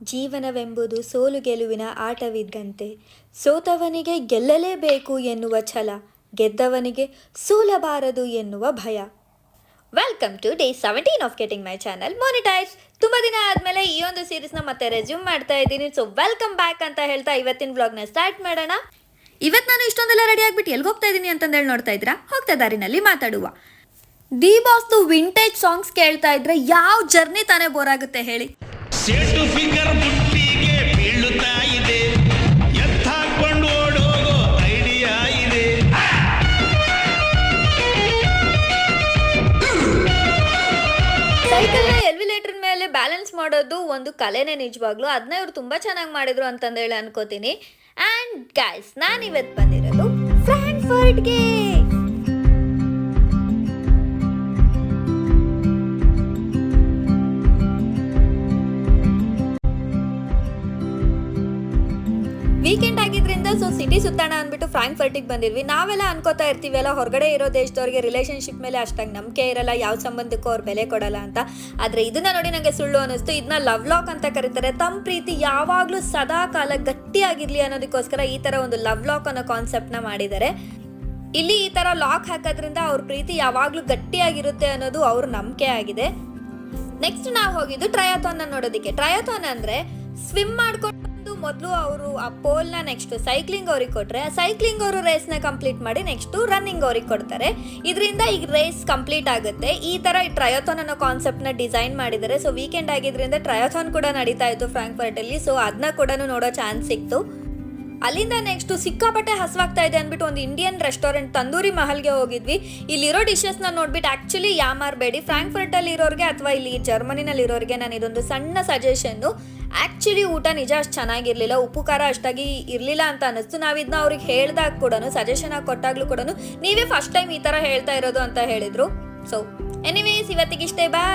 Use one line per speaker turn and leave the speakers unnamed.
ಜೀವನವೆಂಬುದು ಸೋಲು ಗೆಲುವಿನ ಆಟವಿದ್ದಂತೆ. ಸೋತವನಿಗೆ ಗೆಲ್ಲಲೇಬೇಕು ಎನ್ನುವ ಛಲ, ಗೆದ್ದವನಿಗೆ ಸೋಲಬಾರದು ಎನ್ನುವ ಭಯ. Welcome to day 17 of getting my channel monetise. ತುಂಬ ದಿನ ಆದಮೇಲೆ ಈ ಒಂದು ಸೀರೀಸ್ನ ಮತ್ತೆ ರೆಸ್ಯೂಮ್ ಮಾಡ್ತಾ ಇದ್ದೀನಿ. ಸೊ ವೆಲ್ಕಮ್ ಬ್ಯಾಕ್ ಅಂತ ಹೇಳ್ತಾ ಇವತ್ತಿನ ವ್ಲಾಗ್ನ ಸ್ಟಾರ್ಟ್ ಮಾಡೋಣ. ಇವತ್ತು ನಾನು ಇಷ್ಟೊಂದೆಲ್ಲ ರೆಡಿ ಆಗಿಬಿಟ್ಟು ಎಲ್ಲಿ ಹೋಗ್ತಾ ಇದ್ದೀನಿ ಅಂತಂದೇಳಿ ನೋಡ್ತಾ ಇದ್ದೀರಾ? ಹೋಗ್ತಾ ದಾರಿನಲ್ಲಿ ಮಾತಾಡುವ. ದಿ ಬಾಸ್ದು ವಿಂಟೇಜ್ ಸಾಂಗ್ಸ್ ಕೇಳ್ತಾ ಇದ್ರೆ ಯಾವ ಜರ್ನಿ ತಾನೇ ಬೋರ್ ಆಗುತ್ತೆ ಹೇಳಿ.
ಸೇಟು ಫಿಗರ್ ಬುಟ್ಟಿಗೆ ಬೀಳುತ್ತಾ ಇದೆ, ಎತ್ತಾಕೊಂಡು ಓಡೋಗೋ ಐಡಿಯಾ ಇದೆ.
ಸೈಕಲ್ನ ಎಲ್ವಿಲೇಟರ್ ಮೇಲೆ ಬ್ಯಾಲೆನ್ಸ್ ಮಾಡೋದು ಒಂದು ಕಲೆನೇ ನಿಜವಾಗ್ಲೂ. ಅದನ್ನ ಇವ್ರು ತುಂಬ ಚೆನ್ನಾಗಿ ಮಾಡಿದ್ರು ಅಂತಂದೇಳಿ ಅನ್ಕೋತೀನಿ. ಆ್ಯಂಡ್ ಗೈಸ್, ನಾನು ಇವತ್ತು ಬಂದಿರೋದು ಫ್ರಾಂಕ್ಫರ್ಟ್ಗೆ. ವೀಕೆಂಡ್ ಆಗಿದ್ರಿಂದ ಸೊ ಸಿಟಿ ಸುತ್ತಾಣ ಅಂದ್ಬಿಟ್ಟು ಫ್ರಾಂಕ್ಫರ್ಟಿಗೆ ಬಂದಿದ್ವಿ. ನಾವೆಲ್ಲ ಅನ್ಕೋತಾ ಇರ್ತೀವಿ ಅಲ್ಲ, ಹೊರಗಡೆ ಇರೋ ದೇಶದವ್ರಿಗೆ ರಿಲೇಷನ್ಶಿಪ್ ಮೇಲೆ ಅಷ್ಟಾಗಿ ನಂಬಿಕೆ ಇರಲ್ಲ, ಯಾವ ಸಂಬಂಧಕ್ಕೂ ಅವ್ರು ಬೆಲೆ ಕೊಡಲ್ಲ ಅಂತ. ಆದರೆ ಇದನ್ನ ನೋಡಿ ನನಗೆ ಸುಳ್ಳು ಅನ್ನಿಸ್ತು. ಇದನ್ನ ಲವ್ ಲಾಕ್ ಅಂತ ಕರೀತಾರೆ. ತಮ್ಮ ಪ್ರೀತಿ ಯಾವಾಗಲೂ ಸದಾ ಕಾಲ ಗಟ್ಟಿಯಾಗಿರ್ಲಿ ಅನ್ನೋದಕ್ಕೋಸ್ಕರ ಈ ಥರ ಒಂದು ಲವ್ ಲಾಕ್ ಅನ್ನೋ ಕಾನ್ಸೆಪ್ಟ್ನ ಮಾಡಿದ್ದಾರೆ. ಇಲ್ಲಿ ಈ ಥರ ಲಾಕ್ ಹಾಕೋದ್ರಿಂದ ಅವ್ರ ಪ್ರೀತಿ ಯಾವಾಗಲೂ ಗಟ್ಟಿಯಾಗಿರುತ್ತೆ ಅನ್ನೋದು ಅವ್ರ ನಂಬಿಕೆ ಆಗಿದೆ. ನೆಕ್ಸ್ಟ್ ನಾವು ಹೋಗಿದ್ದು ಟ್ರಯಾಥಾನ್ನ ನೋಡೋದಕ್ಕೆ. ಟ್ರಯಾಥಾನ್ ಅಂದರೆ ಸ್ವಿಮ್ ಮಾಡ್ಕೊಂಡು ಮೊದಲು ಅವರು ಆ ಪೋಲ್ನ ನೆಕ್ಸ್ಟ್ ಸೈಕ್ಲಿಂಗ್ ಅವ್ರಿಗೆ ಕೊಟ್ಟರೆ, ಸೈಕ್ಲಿಂಗ್ ಅವರು ರೇಸ್ನ ಕಂಪ್ಲೀಟ್ ಮಾಡಿ ನೆಕ್ಸ್ಟು ರನ್ನಿಂಗ್ ಅವ್ರಿಗೆ ಕೊಡ್ತಾರೆ. ಇದರಿಂದ ಈಗ ರೇಸ್ ಕಂಪ್ಲೀಟ್ ಆಗುತ್ತೆ. ಈ ಥರ ಟ್ರಯಾಥಾನ್ ಅನ್ನೋ ಕಾನ್ಸೆಪ್ಟ್ನ ಡಿಸೈನ್ ಮಾಡಿದ್ದಾರೆ. ಸೊ ವೀಕೆಂಡ್ ಆಗಿದ್ರಿಂದ ಟ್ರಯಾಥಾನ್ ಕೂಡ ನಡೀತಾ ಇತ್ತು ಫ್ರಾಂಕ್ಫರ್ಟಲ್ಲಿ. ಸೊ ಅದನ್ನ ಕೂಡ ನೋಡೋ ಚಾನ್ಸ್ ಸಿಕ್ತು. ಅಲ್ಲಿಂದ ನೆಕ್ಸ್ಟು ಸಿಕ್ಕಾಪಟ್ಟೆ ಹಸುವಾಗ್ತಾ ಇದೆ ಅಂದ್ಬಿಟ್ಟು ಒಂದು ಇಂಡಿಯನ್ ರೆಸ್ಟೋರೆಂಟ್ ತಂದೂರಿ ಮಹಲ್ಗೆ ಹೋಗಿದ್ವಿ. ಇಲ್ಲಿರೋ ಡಿಶಸ್ನ ನೋಡ್ಬಿಟ್ಟು ಆ್ಯಕ್ಚುಲಿ ಯಾಮಾರಬೇಡಿ. ಫ್ರಾಂಕ್ಫರ್ಟಲ್ಲಿ ಇರೋರಿಗೆ ಅಥವಾ ಇಲ್ಲಿ ಜರ್ಮನಿನಲ್ಲಿ ಇರೋರಿಗೆ ನಾನು ಇದೊಂದು ಸಣ್ಣ ಸಜೆಷನ್ನು. ಆ್ಯಕ್ಚುಲಿ ಊಟ ನಿಜ ಅಷ್ಟು ಚೆನ್ನಾಗಿರಲಿಲ್ಲ, ಉಪ್ಪು ಖಾರ ಅಷ್ಟಾಗಿ ಇರಲಿಲ್ಲ ಅಂತ ಅನ್ನಿಸ್ತು. ನಾವು ಇದನ್ನ ಅವ್ರಿಗೆ ಹೇಳಿದಾಗ ಕೂಡ, ಸಜೆಷನ್ ಆಗಿ ಕೊಟ್ಟಾಗ್ಲೂ ಕೂಡ ನೀವೇ ಫಸ್ಟ್ ಟೈಮ್ ಈ ಥರ ಹೇಳ್ತಾ ಇರೋದು ಅಂತ ಹೇಳಿದರು. ಸೊ ಎನಿವೇಸ್ ಇವತ್ತಿಗಿಷ್ಟೇ, ಬಾಯ್.